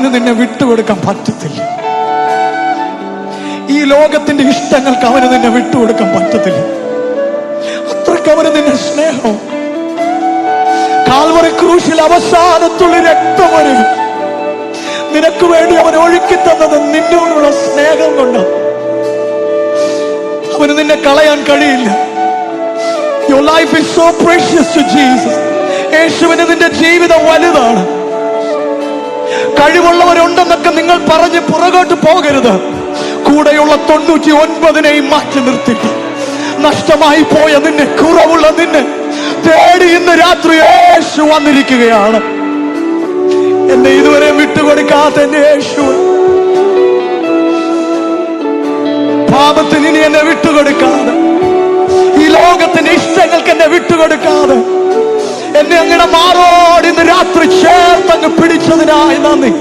അവന് നിന്നെ വിട്ടുകൊടുക്കാൻ പറ്റത്തില്ല. ഈ ലോകത്തിന്റെ ഇഷ്ടങ്ങൾക്ക് അവന് നിന്നെ വിട്ടുകൊടുക്കാൻ പറ്റത്തില്ല. അത്രയ്ക്ക് അവന് നിന്നെ സ്നേഹം. കാൽവറി ക്രൂശിൽ അവസാനത്തുള്ള രക്തം വരെ നിനക്ക് വേണ്ടി അവൻ ഒഴുക്കി തന്നത് നിന്നോടുള്ള സ്നേഹം കൊണ്ട്. അവന് നിന്നെ കളയാൻ കഴിയില്ല. Your life is so precious to Jesus. യേശുവിന് നിന്റെ ജീവിതം വലുതാണ്. കഴിവുള്ളവരുണ്ടെന്നൊക്കെ നിങ്ങൾ പറഞ്ഞ് പുറകോട്ട് പോകരുത്. കൂടെയുള്ള 99 മാറ്റി നിർത്തിയിട്ട് നഷ്ടമായി പോയ നിന്നെ, കുറവുള്ള നിന്നെ തേടി ഇന്ന് രാത്രി യേശു വന്നിരിക്കുകയാണ്. എന്നെ ഇതുവരെ വിട്ടുകൊടുക്കാത്ത എന്റെ യേശു, പാപത്തിന് ഇനി എന്നെ വിട്ടുകൊടുക്കാതെ, ഈ ലോകത്തിന്റെ ഇഷ്ടങ്ങൾക്ക് എന്നെ വിട്ടുകൊടുക്കാതെ, എന്നെ അങ്ങയുടെ മാറോട് ഇന്ന് രാത്രി ചേർത്തങ്ങ് പിടിച്ചതിനായി നന്ദി.